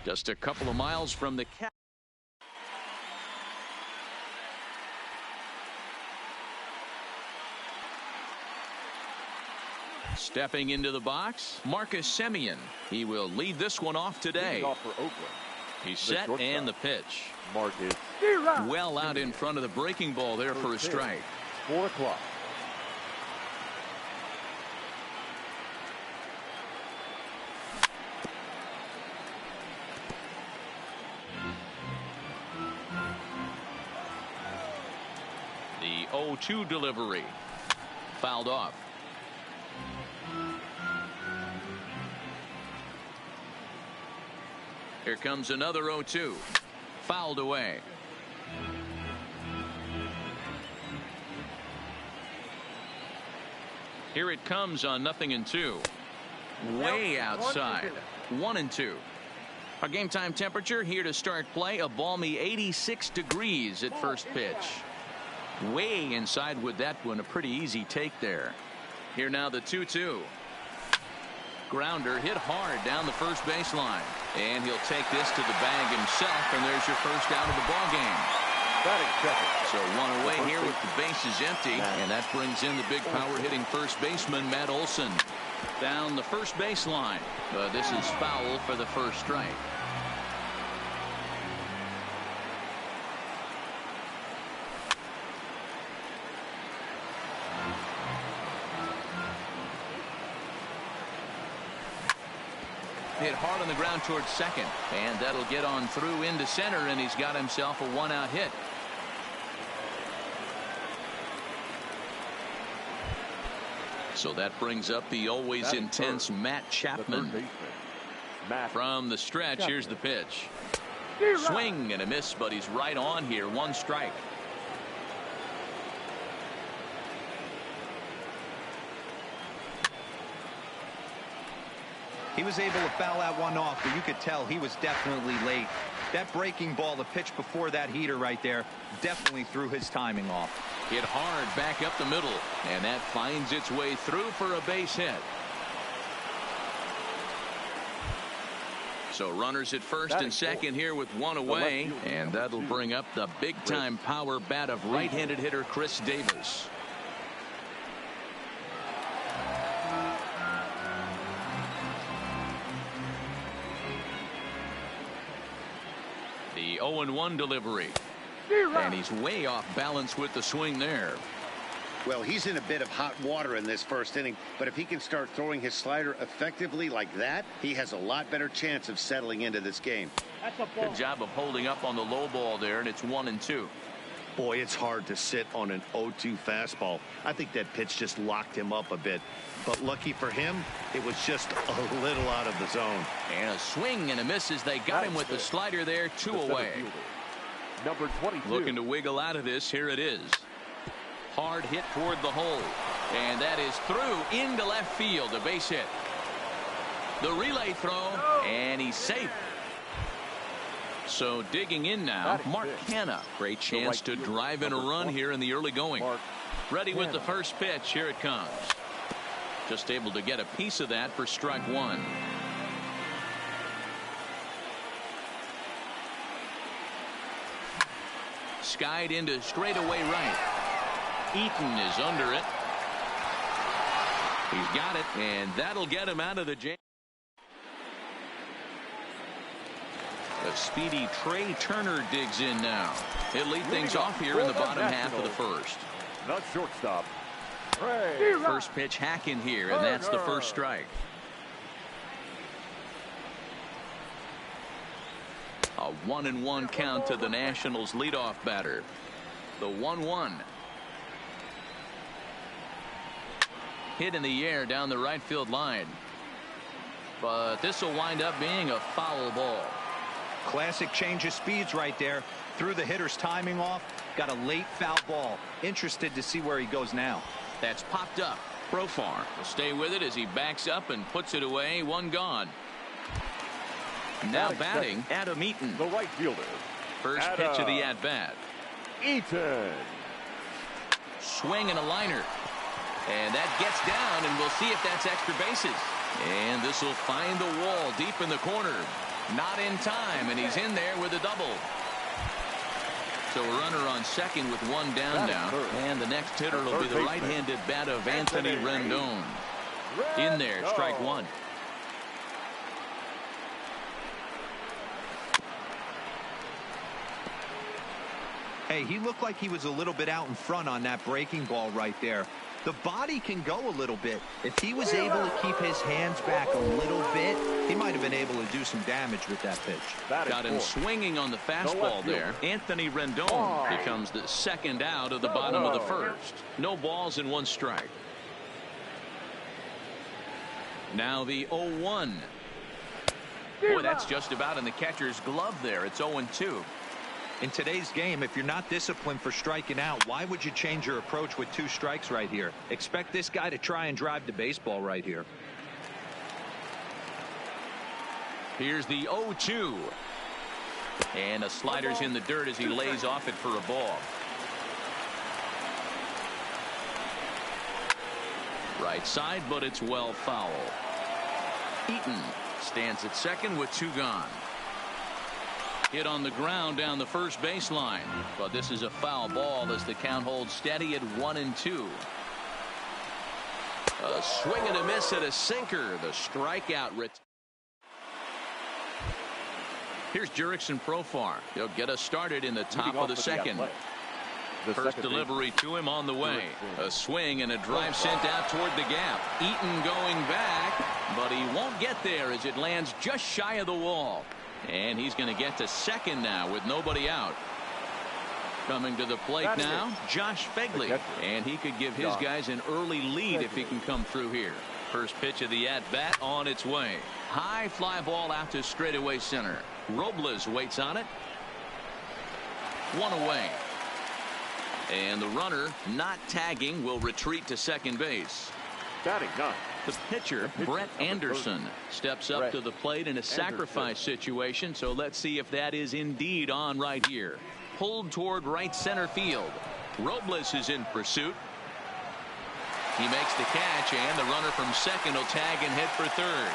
Just a couple of miles from the cap. Stepping into the box, Marcus Semien. He will lead this one off today. Off for Oakland. He's set and the pitch. Marcus. Well out in front of the breaking ball there for a strike. 4 o'clock. The 0-2 delivery. Fouled off. Here comes another 0-2. Fouled away. Here it comes on 0-2. Way outside. 1-2. Our game time temperature here to start play. A balmy 86 degrees at first pitch. Way inside with that one. A pretty easy take there. Here now the 2-2. Grounder hit hard down the first baseline. And he'll take this to the bag himself, and there's your first out of the ball game. So one away here with the bases empty, and that brings in the big power hitting first baseman Matt Olson down the first baseline. But this is foul for the first strike. Hit hard on the ground towards second, and that'll get on through into center, and he's got himself a 1-out hit. So that brings up the always intense Matt Chapman. From the stretch, here's the pitch. Swing and a miss, but he's right on here. 1 strike. He was able to foul that one off, but you could tell he was definitely late. That breaking ball, the pitch before that heater right there, definitely threw his timing off. Hit hard back up the middle, and that finds its way through for a base hit. So runners at first and second here with 1 away, and that'll bring up the big-time power bat of right-handed hitter Chris Davis. The 0-1 delivery. And he's way off balance with the swing there. Well, he's in a bit of hot water in this first inning, but if he can start throwing his slider effectively like that, he has a lot better chance of settling into this game. Good job of holding up on the low ball there, and it's 1-2. Boy, it's hard to sit on an 0-2 fastball. I think that pitch just locked him up a bit. But lucky for him, it was just a little out of the zone. And a swing and a miss as they got him with the slider there. 2 away. Number 22. Looking to wiggle out of this. Here it is. Hard hit toward the hole. And that is through into left field. A base hit. The relay throw. And he's safe. So digging in now, Mark Hanna. Great chance to drive in a run here in the early going. Ready with the first pitch. Here it comes. Just able to get a piece of that for strike 1. Skied into straightaway right. Eaton is under it. He's got it, and that'll get him out of the jam. The speedy Trey Turner digs in now. He'll lead things off here in the bottom half of the first. The shortstop. First pitch hack in here, and that's the first strike. A 1-1 count to the Nationals leadoff batter. The 1-1. Hit in the air down the right field line. But this will wind up being a foul ball. Classic change of speeds right there. Threw the hitter's timing off. Got a late foul ball. Interested to see where he goes now. That's popped up. Profar will stay with it as he backs up and puts it away. 1 gone. Now batting, Adam Eaton. The right fielder. First pitch of the at-bat. Eaton. Swing and a liner. And that gets down, and we'll see if that's extra bases. And this will find the wall deep in the corner. Not in time, and he's in there with a double. So a runner on second with one down now. And the next hitter will be the right-handed bat of Anthony Rendon. In there, strike one. Hey, he looked like he was a little bit out in front on that breaking ball right there. The body can go a little bit. If he was able to keep his hands back a little bit, he might have been able to do some damage with that pitch. Got him swinging on the fastball there. Anthony Rendon becomes the second out of the bottom of the first. No balls and one strike. Now the 0-1. Boy, that's just about in the catcher's glove there. It's 0-2. In today's game, if you're not disciplined for striking out, why would you change your approach with 2 strikes right here? Expect this guy to try and drive the baseball right here. Here's the 0-2. And a slider's in the dirt as he lays off it for a ball. Right side, but it's well foul. Eaton stands at second with 2 gone. Hit on the ground down the first baseline, but this is a foul ball as the count holds steady at 1-2. A swing and a miss at a sinker. The strikeout. Here's Jurickson Profar. He'll get us started in the top of the second. First delivery to him on the way. A swing and a drive sent out toward the gap. Eaton going back, but he won't get there as it lands just shy of the wall. And he's going to get to second now with nobody out. Coming to the plate now, Josh Phegley. And he could give his guys an early lead if he can come through here. First pitch of the at-bat on its way. High fly ball out to straightaway center. Robles waits on it. 1 away. And the runner, not tagging, will retreat to second base. Batting none. The pitcher, Brett Anderson, steps up to the plate in a sacrifice situation, so let's see if that is indeed on right here. Pulled toward right center field. Robles is in pursuit. He makes the catch, and the runner from second will tag and hit for third.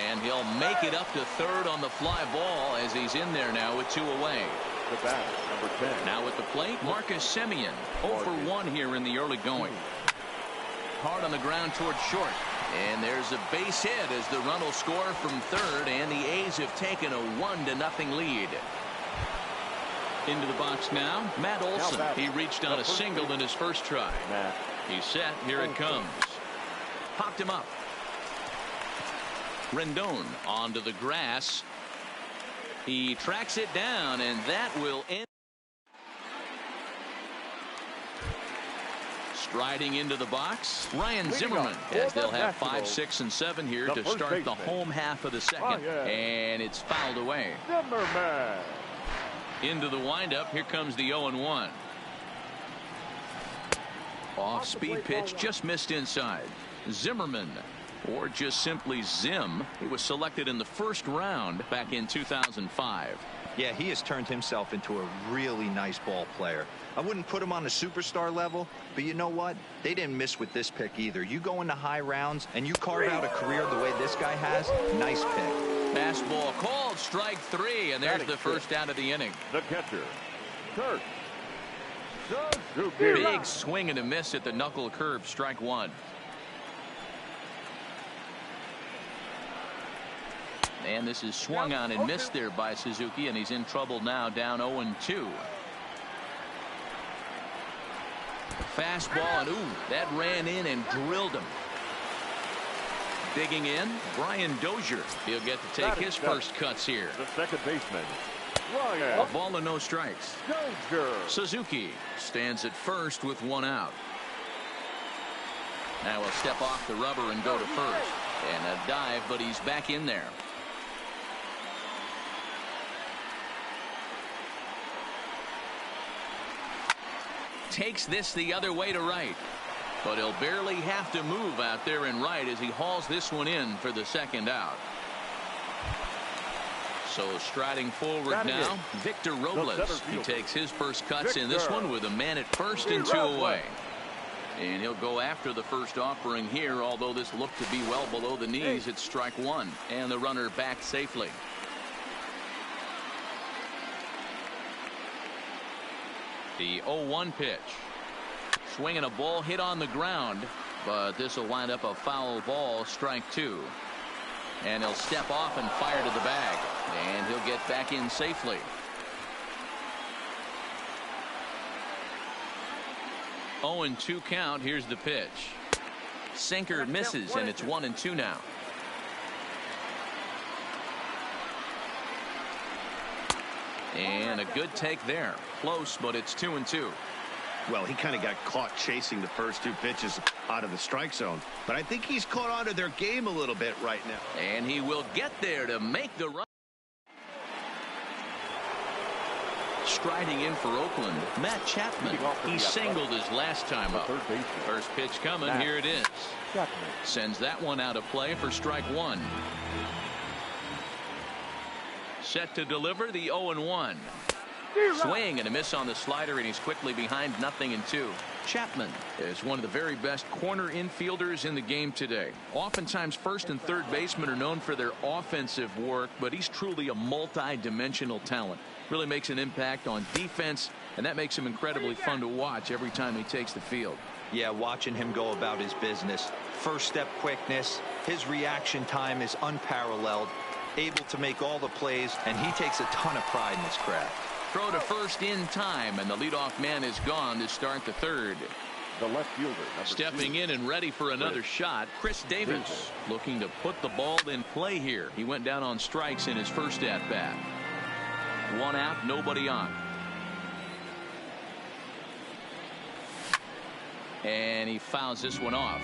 And he'll make it up to third on the fly ball as he's in there now with 2 away. The bat, number 10. Now at the plate, Marcus Semien, 0 for 1 here in the early going. Hard on the ground towards short. And there's a base hit as the run will score from third, and the A's have taken a 1-0 lead. Into the box now, Matt Olson. He reached on a single in his first try. He's set. Here it comes. Popped him up. Rendon onto the grass. He tracks it down, and that will end. Striding into the box, Ryan Zimmerman, as they'll have 5, 6, and 7 here to start the home half of the second. And it's fouled away. Zimmerman. Into the windup. Here comes the 0-1. Off speed pitch, just missed inside. Zimmerman, or just simply Zim, he was selected in the first round back in 2005. Yeah, he has turned himself into a really nice ball player. I wouldn't put him on the superstar level, but you know what? They didn't miss with this pick either. You go into high rounds and you carve out a career the way this guy has. Nice pick. Fastball called, strike 3, and there's the first out of the inning. The catcher, Kurt. Big swing and a miss at the knuckle curve, strike 1. And this is swung on and missed there by Suzuki, and he's in trouble now, down 0-2. Fastball, and ooh, that ran in and drilled him. Digging in, Brian Dozier. He'll get to take his first cuts here. The second baseman, A ball and no strikes. Dozier. Suzuki stands at first with 1 out. Now he'll step off the rubber and go to first. And a dive, but he's back in there. Takes this the other way to right, but he'll barely have to move out there in right as he hauls this one in for the second out. So striding forward now, Victor Robles. He takes his first cuts in this one with a man at first and 2 away. And he'll go after the first offering here, although this looked to be well below the knees. It's strike 1, and the runner back safely. The 0-1 pitch. Swinging a ball hit on the ground, but this will wind up a foul ball, strike 2. And he'll step off and fire to the bag, and he'll get back in safely. Oh, and 2 count. Here's the pitch. Sinker misses, and it's 1-2 now. And a good take there. Close, but it's 2-2. Well, he kind of got caught chasing the first 2 pitches out of the strike zone. But I think he's caught on to their game a little bit right now. And he will get there to make the run. Striding in for Oakland, Matt Chapman. He singled his last time up. First pitch coming. Here it is. Sends that one out of play for strike 1. Set to deliver the 0-1. Swing and a miss on the slider, and he's quickly behind 0-2. Chapman is one of the very best corner infielders in the game today. Oftentimes first and third basemen are known for their offensive work, but he's truly a multi-dimensional talent. Really makes an impact on defense, and that makes him incredibly fun to watch every time he takes the field. Yeah, watching him go about his business. First step quickness, his reaction time is unparalleled, able to make all the plays, and he takes a ton of pride in his craft. Throw to first in time, and the leadoff man is gone to start the third. The left fielder, stepping in and ready for another shot, Chris Davis, looking to put the ball in play here. He went down on strikes in his first at bat. 1 out, nobody on. And he fouls this one off.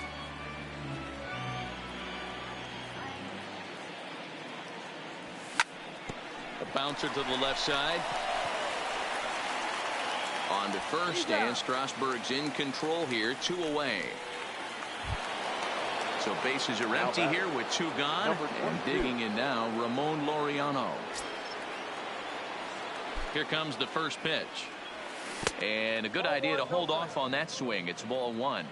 A bouncer to the left side. On to first, and Strasburg's in control here. 2 away. So bases are empty here with 2 gone. And digging in now, Ramon Laureano. Here comes the first pitch. And a good idea to hold off on that swing. It's ball 1.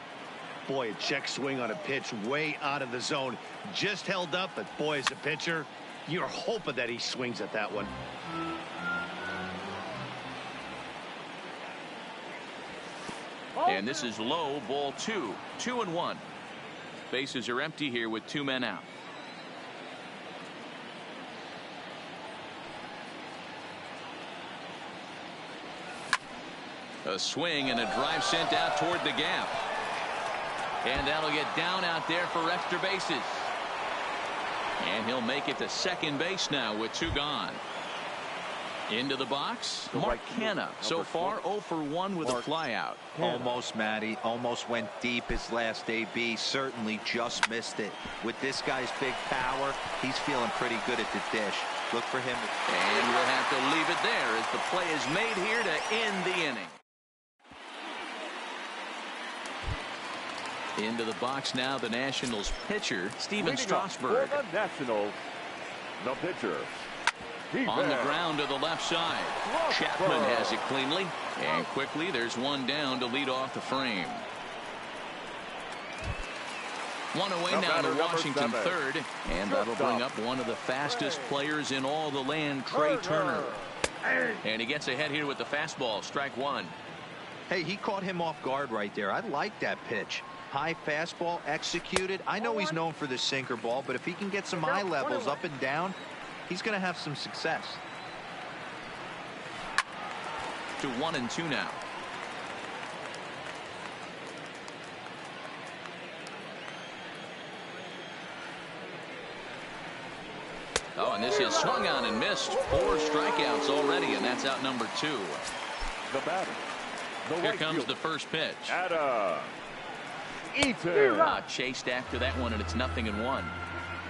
Boy, a check swing on a pitch way out of the zone. Just held up, but boy, as a pitcher, you're hoping that he swings at that one. And this is low, ball 2. 2-1. Bases are empty here with 2 men out. A swing and a drive sent out toward the gap. And that'll get down out there for extra bases. And he'll make it to second base now with 2 gone. Into the box, Mark Canha. So far 0 for 1 with a flyout. Almost, Matty. Almost went deep his last AB. Certainly just missed it. With this guy's big power, he's feeling pretty good at the dish. Look for him. And we'll have to leave it there as the play is made here to end the inning. Into the box now, the Nationals pitcher, Steven Strasburg. For the Nationals, the pitcher. On the ground to the left side. Chapman has it cleanly. And quickly, there's one down to lead off the frame. 1 away now to Washington third. And that'll bring up one of the fastest players in all the land, Trey Turner. And he gets ahead here with the fastball, strike 1. Hey, he caught him off guard right there. I like that pitch. High fastball executed. I know he's known for the sinker ball, but if he can get some eye levels up and down, he's going to have some success. To 1-2 now. Oh, and this is swung on and missed. 4 strikeouts already, and that's out number 2. The batter. Here comes the first pitch. Adam Eaton. Chased after that one, and it's 0-1.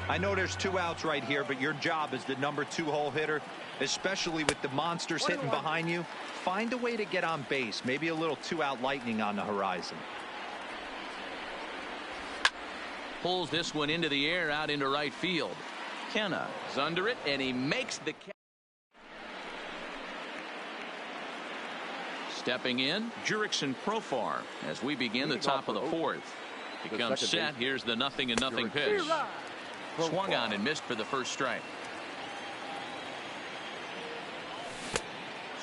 I know there's 2 outs right here, but your job as the number 2 hole hitter, especially with the monsters hitting behind you, find a way to get on base. Maybe a little 2-out lightning on the horizon. Pulls this one into the air out into right field. Canha is under it, and he makes the catch. Stepping in, Jurickson Profar as we begin the top of the 4th. He comes set. Here's the 0-0 pitch. Swung on and missed for the first strike.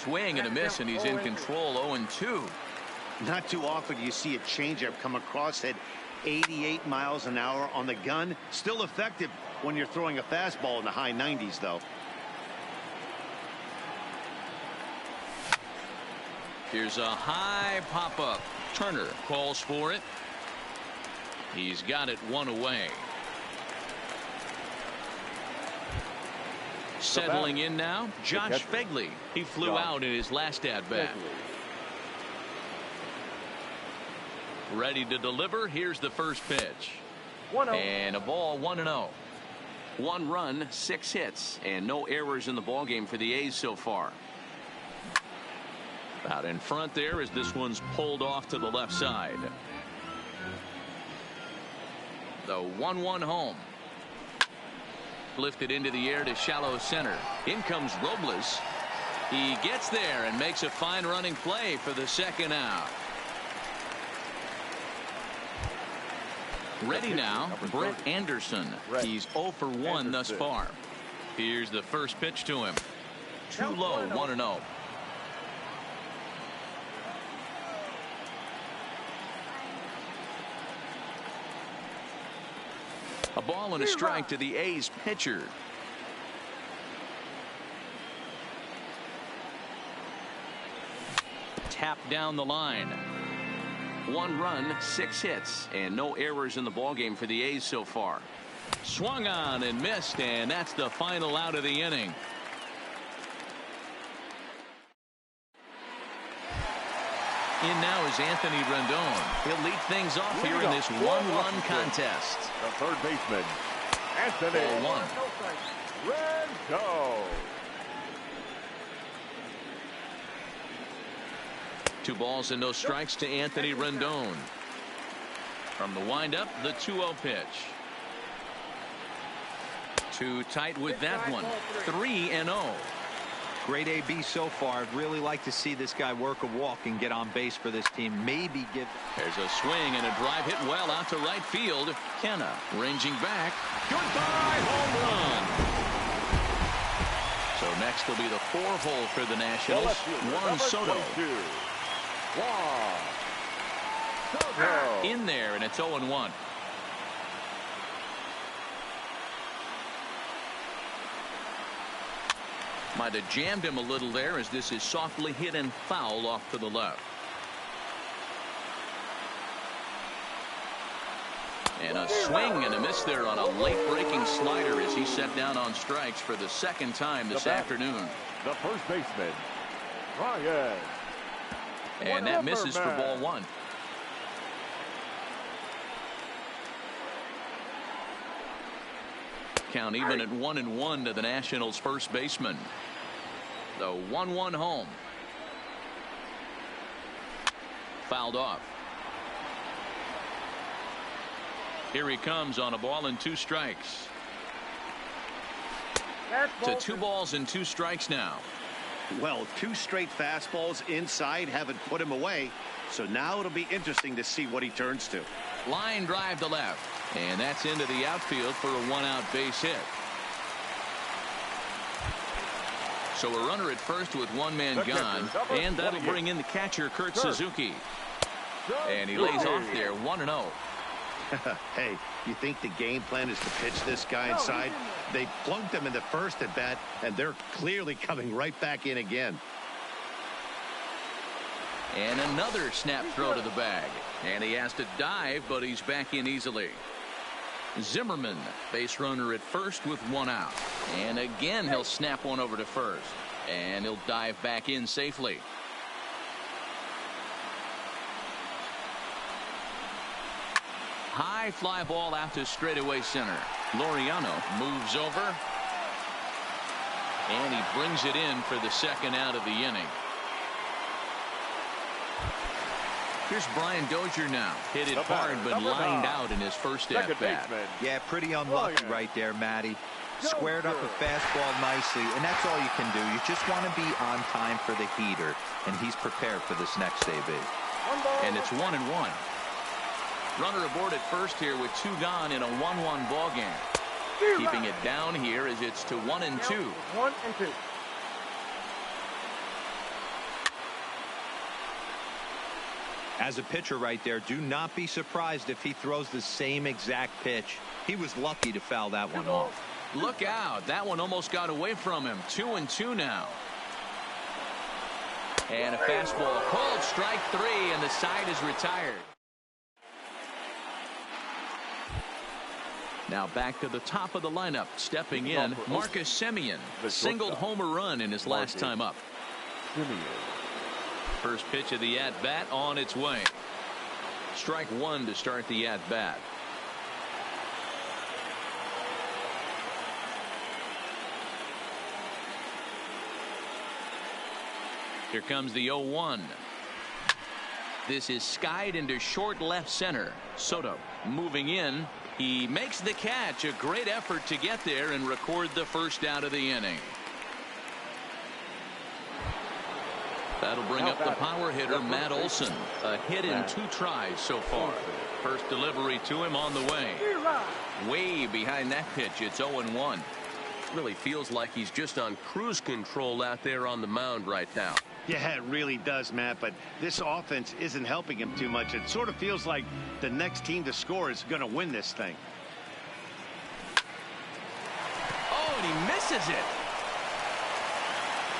swing and a miss, and he's in control. 0-2. Not too often you see a changeup come across at 88 miles an hour on the gun. Still effective when you're throwing a fastball in the high 90s, though. Here's a high pop-up. Turner calls for it. He's got it one away. Settling in now, Josh Fegley. He flew out in his last at-bat. Ready to deliver. Here's the first pitch. And a ball, 1-0. 1 run, 6 hits, and no errors in the ballgame for the A's so far. Out in front there as this one's pulled off to the left side. The 1-1 home. Lifted into the air to shallow center. In comes Robles. He gets there and makes a fine running play for the second out. Ready now, Brett Anderson. He's 0 for 1 thus far. Here's the first pitch to him. Too low, 1-0. A ball and a strike to the A's pitcher. Tap down the line. 1 run, 6 hits, and no errors in the ballgame for the A's so far. Swung on and missed, and that's the final out of the inning. In now is Anthony Rendon. He'll lead things off here in this 1-run contest. The third baseman, Anthony Rendon. 2 balls and no strikes to Anthony Rendon. From the windup, the 2-0 pitch. Too tight with that one. 3-0. Great AB so far. I'd really like to see this guy work a walk and get on base for this team. Maybe give. There's a swing and a drive hit well out to right field. Kenna ranging back. Goodbye, home run. So next will be the 4-hole for the Nationals. Juan Soto. In there, and it's 0-1. Might have jammed him a little there as this is softly hit and foul off to the left. And a swing and a miss there on a late breaking slider as he set down on strikes for the second time this afternoon. The first baseman, Ryan. And that misses for ball 1. Count even at 1-1 to the Nationals' first baseman. The 1-1 home. Fouled off. Here he comes on a ball and 2 strikes. To 2 balls and 2 strikes now. Well, 2 straight fastballs inside haven't put him away. So now it'll be interesting to see what he turns to. Line drive to left. And that's into the outfield for a 1-out base hit. So a runner at first with 1 man gone. And that'll bring in the catcher, Kurt Suzuki. And he lays off there, 1-0. Hey, you think the game plan is to pitch this guy inside? They plunked him in the first at bat, and they're clearly coming right back in again. And another snap throw to the bag. And he has to dive, but he's back in easily. Zimmerman, base runner at first with 1 out. And again, he'll snap one over to first. And he'll dive back in safely. High fly ball out to straightaway center. Laureano moves over. And he brings it in for the second out of the inning. Here's Brian Dozier now. Hit it hard, but lined out in his first at-bat. Yeah, pretty unlucky right there, Matty. Squared up a fastball nicely, and that's all you can do. You just want to be on time for the heater, and he's prepared for this next AB. And it's 1-1. Runner aboard at first here with 2 gone in a 1-1 ball game. Keeping it down here as it's to 1-2. As a pitcher right there, do not be surprised if he throws the same exact pitch. He was lucky to foul that one off. Look out. That one almost got away from him. 2-2 now. And a fastball called strike 3, and the side is retired. Now back to the top of the lineup. Stepping in, Marcus Semien. Singled home a run in his last time up. First pitch of the at-bat on its way. Strike 1 to start the at-bat. Here comes the 0-1. This is skied into short left center. Soto moving in. He makes the catch. A great effort to get there and record the first out of the inning. That'll bring up the power hitter, Matt Olson. A hit in 2 tries so far. First delivery to him on the way. Way behind that pitch. It's 0-1. Really feels like he's just on cruise control out there on the mound right now. Yeah, it really does, Matt, but this offense isn't helping him too much. It sort of feels like the next team to score is going to win this thing. Oh, and he misses it.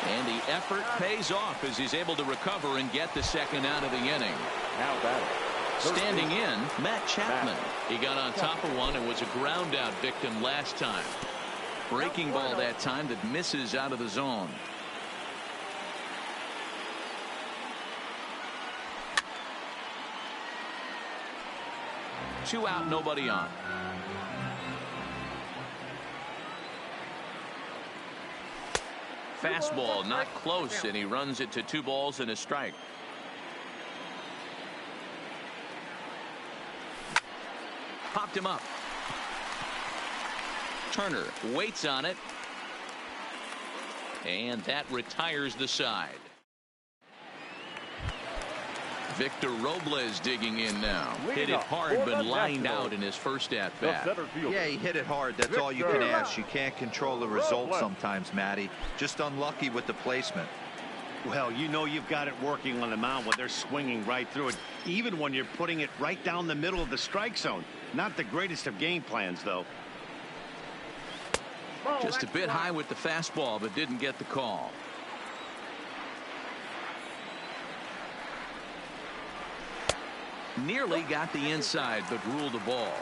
And the effort pays off as he's able to recover and get the second out of the inning. Now batting. Standing in, Matt Chapman. He got on top of one and was a ground out victim last time. Breaking ball that time that misses out of the zone. Two out, nobody on. Fastball not close, and he runs it to 2 balls and a strike. Popped him up. Turner waits on it, and that retires the side. Victor Robles digging in now. Hit it hard, but lined out in his first at bat. Yeah, he hit it hard. That's all you can ask. You can't control the result sometimes, Matty. Just unlucky with the placement. Well, you know you've got it working on the mound when they're swinging right through it, even when you're putting it right down the middle of the strike zone. Not the greatest of game plans, though. Just a bit high with the fastball, but didn't get the call. Nearly got the inside, but ruled the ball.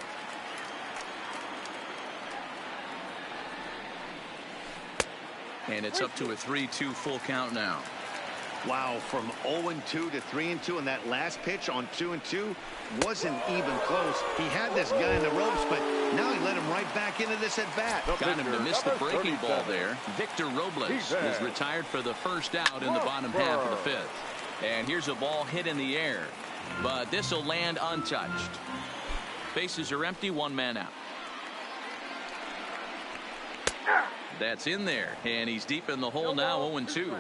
And it's up to a 3-2 full count now. Wow, from 0-2 to 3-2, and that last pitch on 2-2 wasn't even close. He had this guy in the ropes, but now he let him right back into this at bat. Got him to miss the breaking ball there. Victor Robles is retired for the first out in the bottom half of the 5th. And here's a ball hit in the air, but this will land untouched. Bases are empty, 1 man out. That's in there, and he's deep in the hole now, 0-2.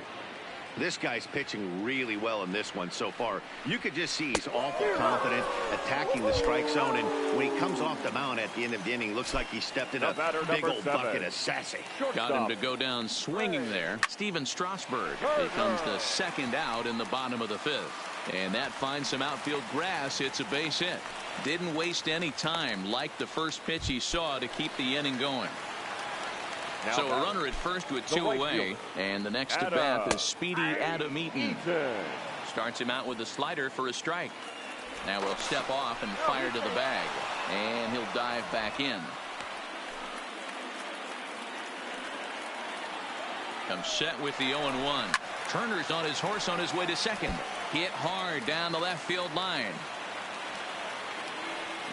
This guy's pitching really well in this one so far. You could just see he's awful confident, attacking the strike zone, and when he comes off the mound at the end of the inning, looks like he stepped in a big old bucket of sassy. Got him to go down swinging there. Steven Strasburg becomes the second out in the bottom of the 5th. And that finds some outfield grass. It's a base hit. Didn't waste any time like the first pitch he saw to keep the inning going. So a runner at first with 2 away, and the next to bat is Speedy Adam Eaton. Starts him out with a slider for a strike. Now he'll step off and fire to the bag, and he'll dive back in. Comes set with the 0-1. Turner's on his horse on his way to second. Hit hard down the left field line.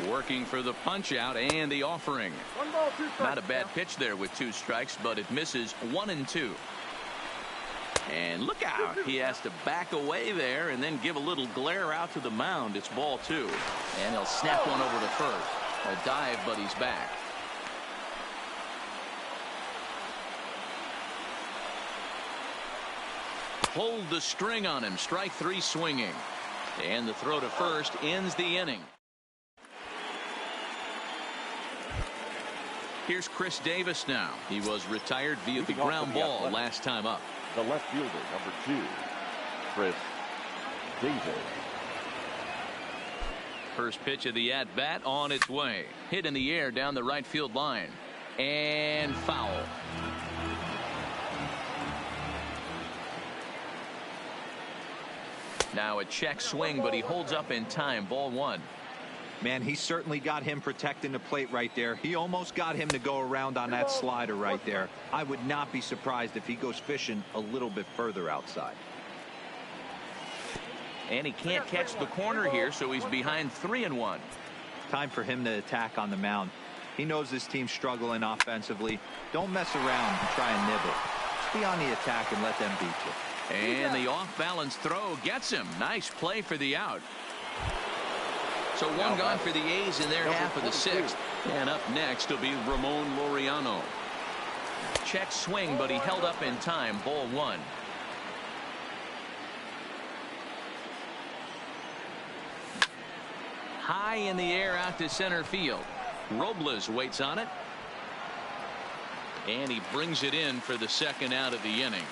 Working for the punch out and the offering. Not a bad pitch there with 2 strikes, but it misses 1-2. And look out. He has to back away there and then give a little glare out to the mound. It's ball 2. And he'll snap one over to first. A dive, but he's back. Hold the string on him. Strike 3 swinging. And the throw to first ends the inning. Here's Chris Davis now. He was retired via the ground ball last time up. The left fielder, number 2, Chris Davis. First pitch of the at-bat on its way. Hit in the air down the right field line. And foul. Now a check swing, but he holds up in time. Ball one. Man, he certainly got him protecting the plate right there. He almost got him to go around on that slider right there. I would not be surprised if he goes fishing a little bit further outside. And he can't catch the corner here, so he's behind 3-1. Time for him to attack on the mound. He knows this team's struggling offensively. Don't mess around and try and nibble. Just be on the attack and let them beat you. And the off-balance throw gets him. Nice play for the out. So one gone for the A's in their half of the sixth. And up next will be Ramon Laureano. Check swing, but he held up in time. Ball one. High in the air out to center field. Robles waits on it. And he brings it in for the second out of the inning.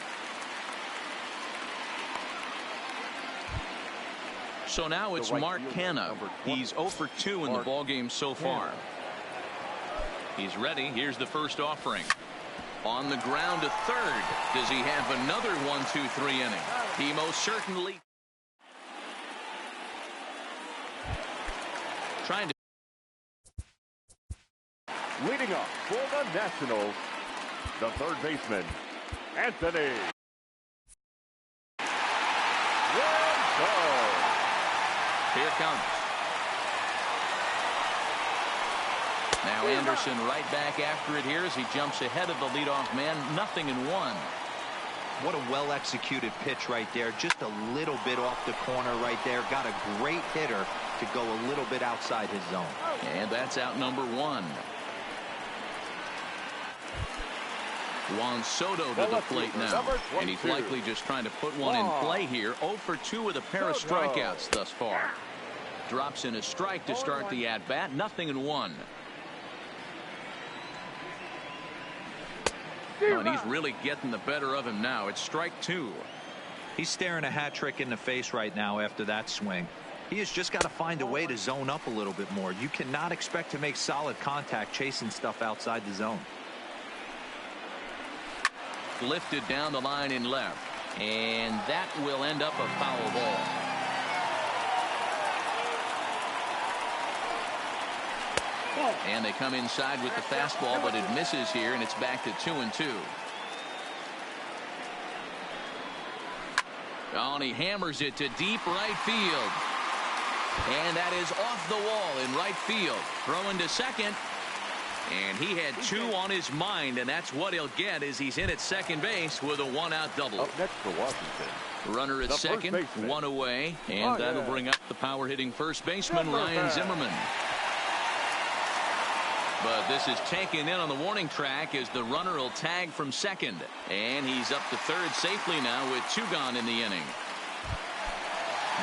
So now it's Mark Canha. He's 0 for 2 in the ballgame so far. He's ready. Here's the first offering. On the ground to third. Does he have another 1-2-3 inning? He most certainly. Trying to. Leading up for the Nationals, the third baseman, Anthony. Here comes. Now Anderson right back after it here as he jumps ahead of the leadoff man. 0-1. What a well-executed pitch right there. Just a little bit off the corner right there. Got a great hitter to go a little bit outside his zone. And that's out number one. Juan Soto to the plate now. And he's likely just trying to put one in play here. 0 for 2 with a pair of strikeouts thus far. Drops in a strike to start the at-bat. 0-1. Oh, and he's really getting the better of him now. It's strike 2. He's staring a hat trick in the face right now after that swing. He has just got to find a way to zone up a little bit more. You cannot expect to make solid contact chasing stuff outside the zone. Lifted down the line in left. And that will end up a foul ball. And they come inside with the fastball, but it misses here, and it's back to 2-2. Oh, and he hammers it to deep right field. And that is off the wall in right field. Throwing to second. And he had 2 on his mind, and that's what he'll get as he's in at second base with a 1-out double. Up next for Washington. Runner at second, 1 away, and that'll bring up the power-hitting first baseman, Ryan Zimmerman. But this is taken in on the warning track as the runner will tag from second. And he's up to third safely now with 2 gone in the inning.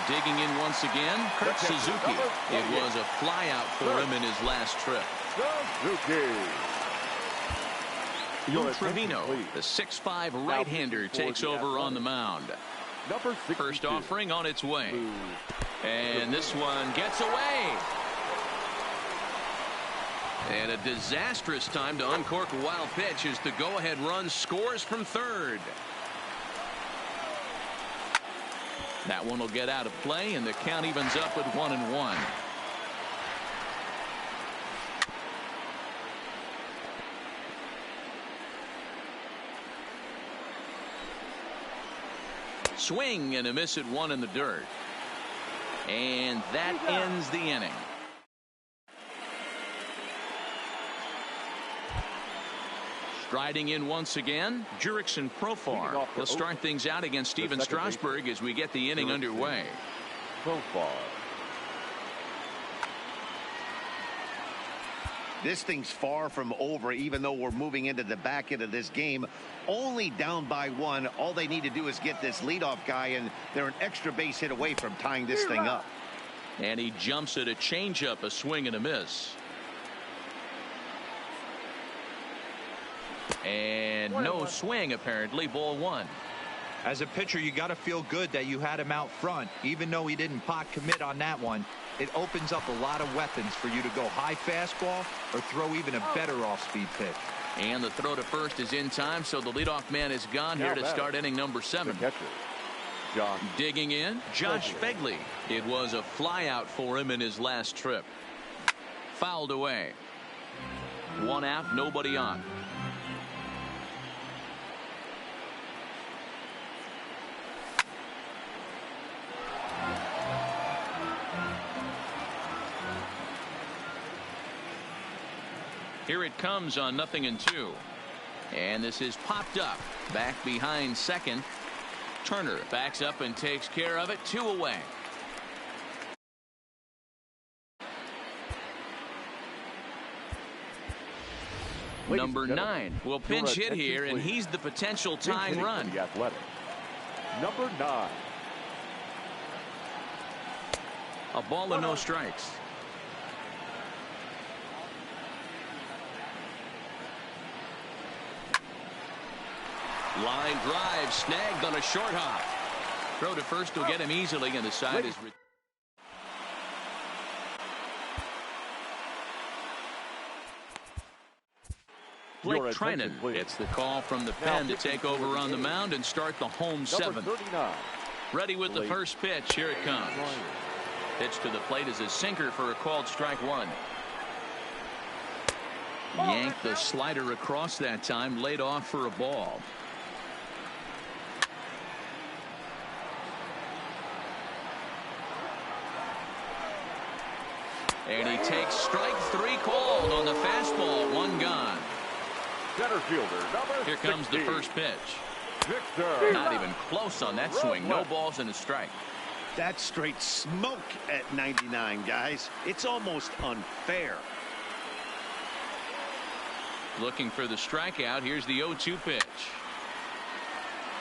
Digging in once again, Kurt Suzuki. It was a flyout for him in his last trip. Lou Trevino, the 6'5" right-hander, takes over on the mound. First offering on its way. And this one gets away. And a disastrous time to uncork a wild pitch as the go-ahead run scores from third. That one will get out of play, and the count evens up at 1-1. Swing and a miss at 1 in the dirt. And that ends the inning. Striding in once again, Jurickson Profar. He'll start things out against Steven Strasburg as we get the inning underway. Profar. This thing's far from over, even though we're moving into the back end of this game. Only down by 1. All they need to do is get this leadoff guy, and they're an extra base hit away from tying this thing up. And he jumps at a changeup, a swing and a miss. And no swing, apparently. Ball 1. As a pitcher, you got to feel good that you had him out front. Even though he didn't pot commit on that one, it opens up a lot of weapons for you to go high fastball or throw even a better off-speed pitch. And the throw to first is in time, so the leadoff man is gone here to start inning number 7. Digging in, Josh Fegley. It was a fly out for him in his last trip. Fouled away. 1 out, nobody on. Here it comes on 0-2. And this is popped up. Back behind second. Turner backs up and takes care of it. 2 away. Number 9 will pinch hit here, and he's the potential tying run. Number 9. A ball and no strikes. Line drive snagged on a short hop. Throw to first will get him easily, and the side is. Blake Trinan gets the call from the pen to take over on the mound and start the home 7th. Ready with the first pitch. Here it comes. Pitch to the plate is a sinker for a called strike 1. Yanked the slider across that time, laid off for a ball. And he takes strike 3 called on the fastball. 1 gone. Center fielder, number Here comes 16. the first pitch. Victor. Not even close on that swing. No balls and a strike. That's straight smoke at 99, guys. It's almost unfair. Looking for the strikeout. Here's the 0-2 pitch.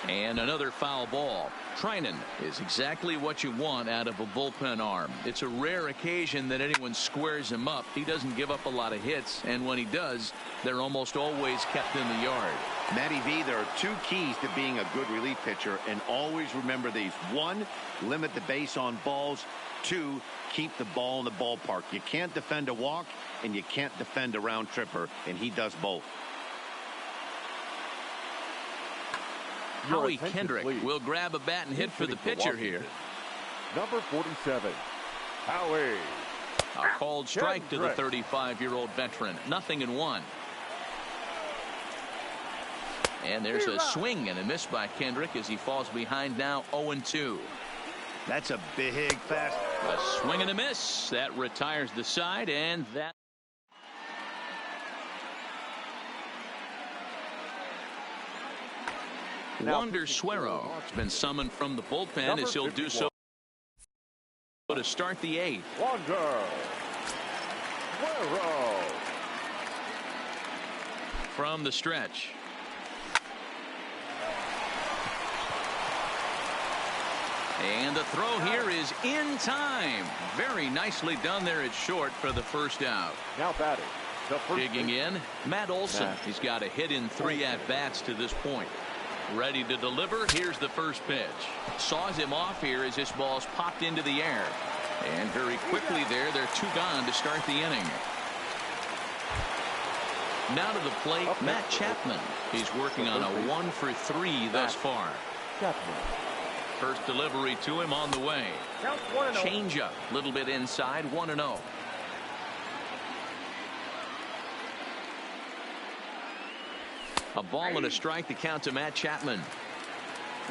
And another foul ball. Trinan is exactly what you want out of a bullpen arm. It's a rare occasion that anyone squares him up. He doesn't give up a lot of hits, and when he does, they're almost always kept in the yard. Matty V, there are 2 keys to being a good relief pitcher, and always remember these. 1, limit the base on balls. 2, keep the ball in the ballpark. You can't defend a walk, and you can't defend a round tripper, and he does both. Howie Kendrick will grab a bat and hit for the pitcher here. Number 47, Howie. A called strike to the 35-year-old veteran. 0-1. And there's a swing and a miss by Kendrick as he falls behind now 0-2. That's a big fast. A swing and a miss. That retires the side, and that. Wander Suero has been summoned from the bullpen as he'll do so to start the 8th. Wander Suero. From the stretch. And the throw here is in time. Very nicely done there at short for the first out. Now batting. Digging in, Matt Olson. He's got a hit in 3 at-bats to this point. Ready to deliver. Here's the first pitch. Saws him off here as this ball's popped into the air. And very quickly they're 2 gone to start the inning. Now to the plate, Matt Chapman. He's working on a 1 for 3 thus far. First delivery to him on the way. Change up, a little bit inside, 1-0. A ball and a strike to count to Matt Chapman.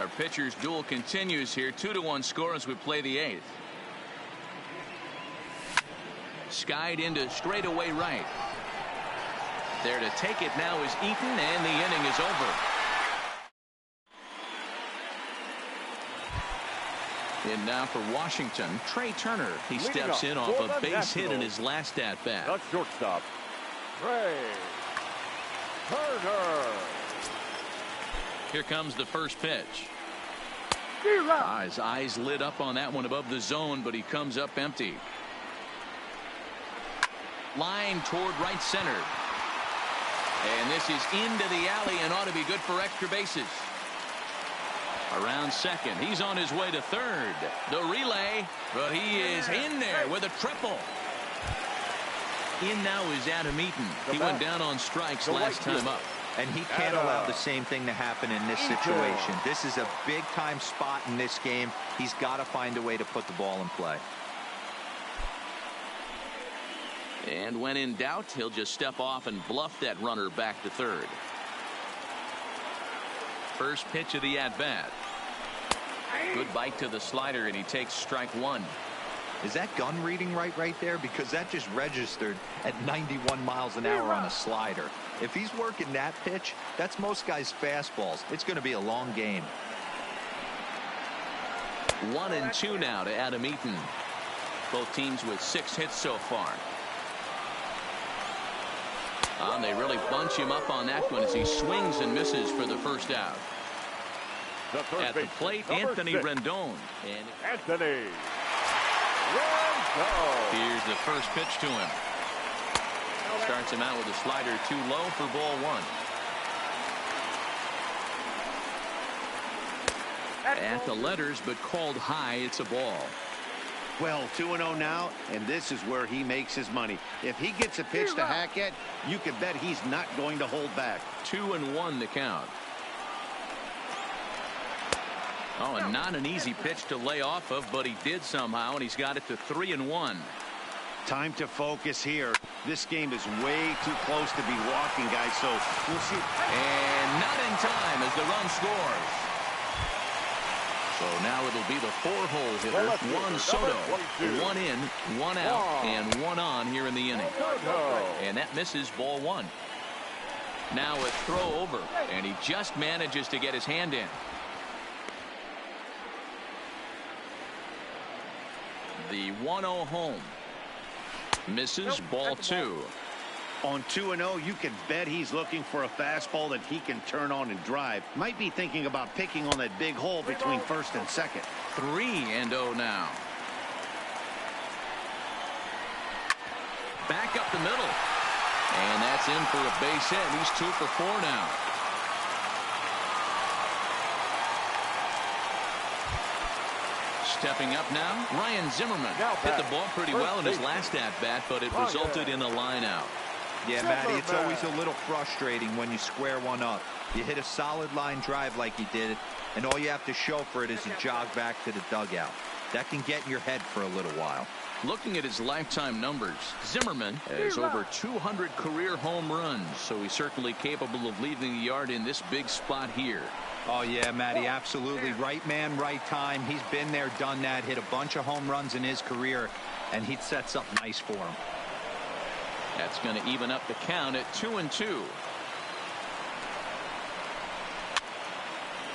Our pitcher's duel continues here. 2-1 score as we play the 8th. Skied into straightaway right. There to take it now is Eaton, and the inning is over. And now for Washington, Trey Turner. He steps in off a base hit in his last at-bat. The shortstop, Trey Turner. Here comes the first pitch. His eyes lit up on that one above the zone, but he comes up empty. Line toward right center. And this is into the alley and ought to be good for extra bases. Around second. He's on his way to third. The relay, but he is in there with a triple. In now is Adam Eaton. He went down on strikes last time up. And he can't allow the same thing to happen in this situation. This is a big-time spot in this game. He's got to find a way to put the ball in play. And when in doubt, he'll just step off and bluff that runner back to third. First pitch of the at-bat. Good bite to the slider, and he takes strike one. Is that gun reading right there? Because that just registered at 91 miles an hour on a slider. If he's working that pitch, that's most guys' fastballs. It's going to be a long game. 1-2 now to Adam Eaton. Both teams with 6 hits so far. And they really bunch him up on that one as he swings and misses for the first out. At the plate, Anthony Rendon. Anthony Rendon. Here's the first pitch to him. Starts him out with a slider too low for ball one. At the letters, but called high. It's a ball. Well, 2-0 now, and this is where he makes his money. If he gets a pitch to hack at, you can bet he's not going to hold back. 2-1 the count. Oh, and not an easy pitch to lay off of, but he did somehow, and he's got it to 3-1. Time to focus here. This game is way too close to be walking, guys, so we'll see. And not in time as the run scores. So now it'll be the 4-hole hitter, Juan Soto. 1 in, 1 out, and 1 on here in the inning. And that misses ball one. Now a throw over, and he just manages to get his hand in. The 1-0 home. Misses ball two. On 2-0, you can bet he's looking for a fastball that he can turn on and drive. Might be thinking about picking on that big hole between first and second. 3-0 now. Back up the middle. And that's in for a base hit. He's 2 for 4 now. Stepping up now, Ryan Zimmerman hit the ball pretty well in his last at-bat, but it resulted in a line out. Yeah, Matty, it's always a little frustrating when you square one up. You hit a solid line drive like he did, and all you have to show for it is a jog back to the dugout. That can get in your head for a little while. Looking at his lifetime numbers, Zimmerman has over 200 career home runs, so he's certainly capable of leaving the yard in this big spot here. Oh, yeah, Matty, absolutely. Right man, right time. He's been there, done that, hit a bunch of home runs in his career, and he sets up nice for him. That's going to even up the count at 2-2.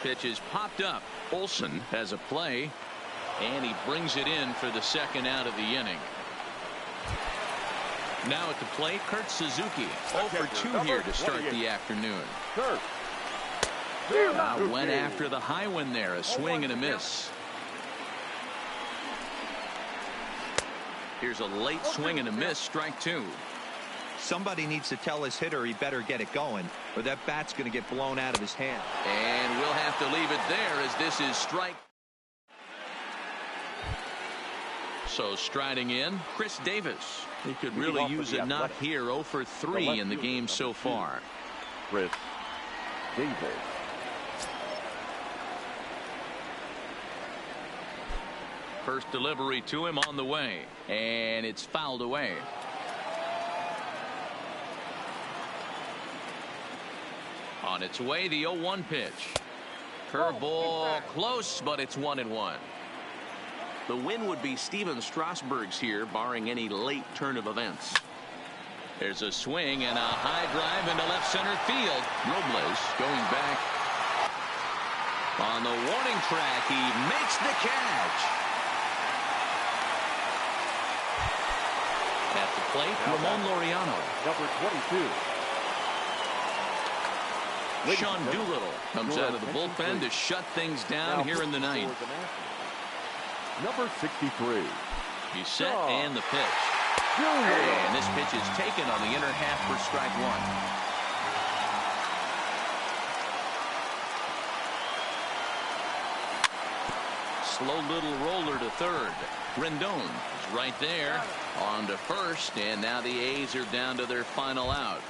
Pitch is popped up. Olsen has a play, and he brings it in for the second out of the inning. Now at the plate, Kurt Suzuki. 0 for 2 here to start the afternoon. Went after the high one there. A swing and a miss. Here's a late swing and a miss. Strike 2. Somebody needs to tell his hitter he better get it going, or that bat's going to get blown out of his hand. And we'll have to leave it there as this is strike. So striding in, Chris Davis. He could really use a knock here. 0 for 3 in the game so far. Chris Davis. First delivery to him on the way, and it's fouled away. On its way, the 0-1 pitch. Curveball close, but it's 1-1. The win would be Steven Strasburg's here, barring any late turn of events. There's a swing and a high drive into left center field. Robles going back on the warning track. He makes the catch. At the plate, Ramon Laureano. Number 22. Sean Doolittle comes out of the bullpen to shut things down here in the ninth. Number 63. He's set and the pitch. And this pitch is taken on the inner half for strike 1. Slow little roller to third. Rendon is right there. On to first, and now the A's are down to their final out.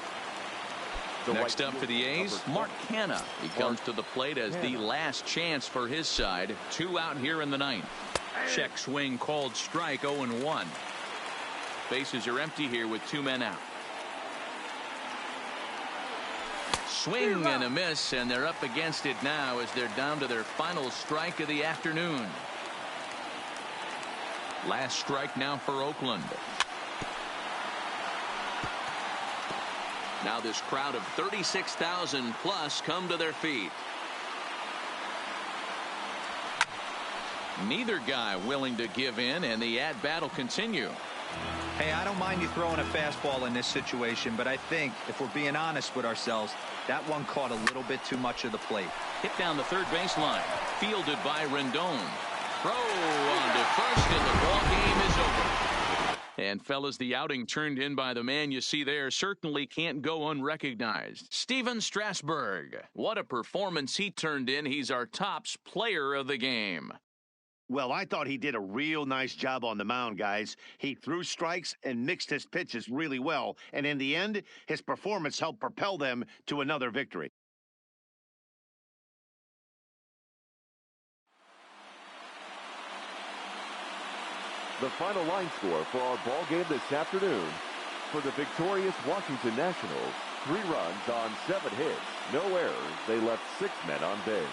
Next up for the A's, Mark Canha. He comes to the plate as the last chance for his side. 2 out here in the ninth. Check swing called strike, 0-1. Bases are empty here with 2 men out. Swing and a miss, and they're up against it now as they're down to their final strike of the afternoon. Last strike now for Oakland. Now this crowd of 36,000 plus come to their feet. Neither guy willing to give in, and the at-bat will continue. Hey, I don't mind you throwing a fastball in this situation, but I think if we're being honest with ourselves, that one caught a little bit too much of the plate. Hit down the third baseline. Fielded by Rendon. Throw on to first, and the ball game is over. And fellas, the outing turned in by the man you see there certainly can't go unrecognized. Steven Strasburg. What a performance he turned in. He's our tops player of the game. Well, I thought he did a real nice job on the mound, guys. He threw strikes and mixed his pitches really well. And in the end, his performance helped propel them to another victory. The final line score for our ball game this afternoon. For the victorious Washington Nationals, 3 runs on 7 hits, no errors. They left 6 men on base.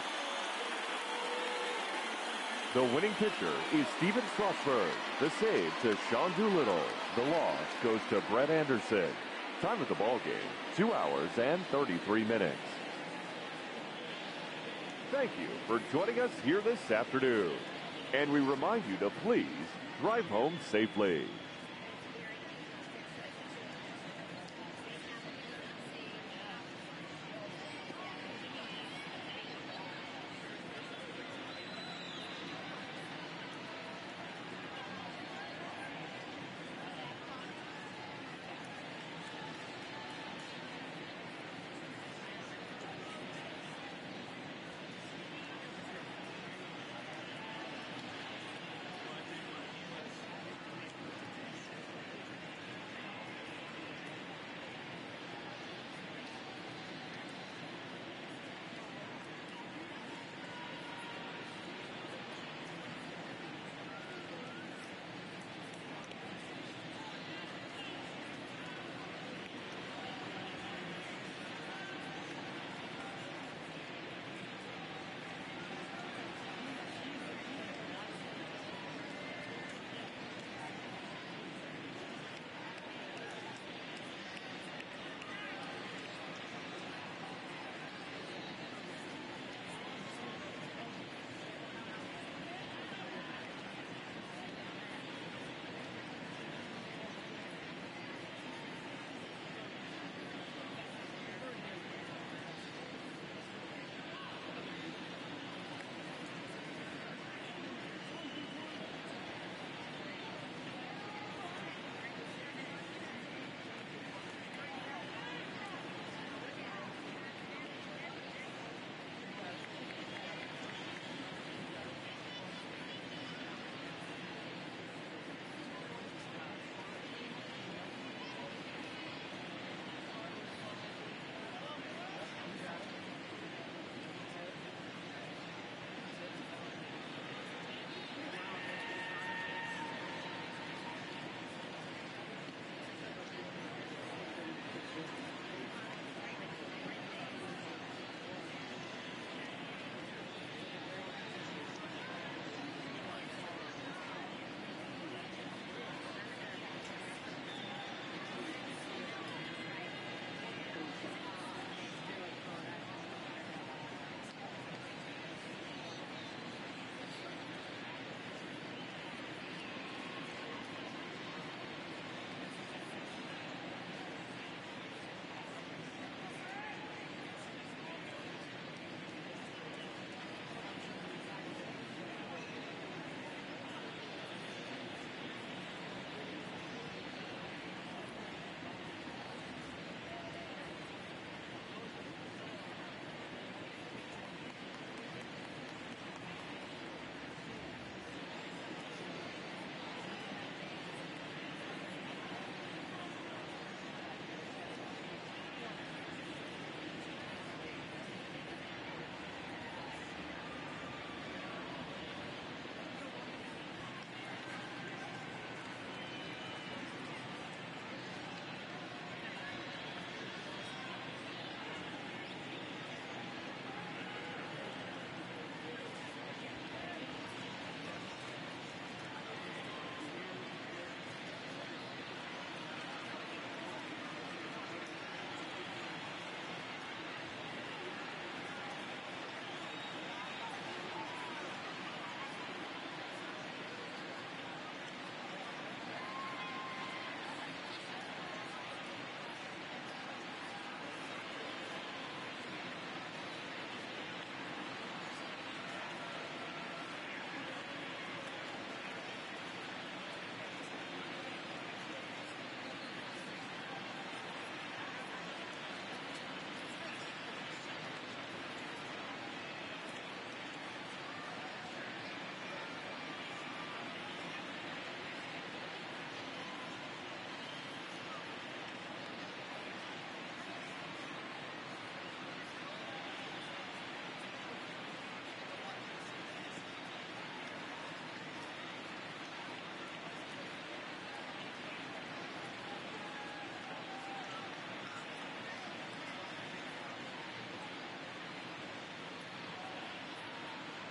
The winning pitcher is Steven Strasburg. The save to Sean Doolittle. The loss goes to Brett Anderson. Time of the ball game, 2 hours and 33 minutes. Thank you for joining us here this afternoon. And we remind you to please drive home safely.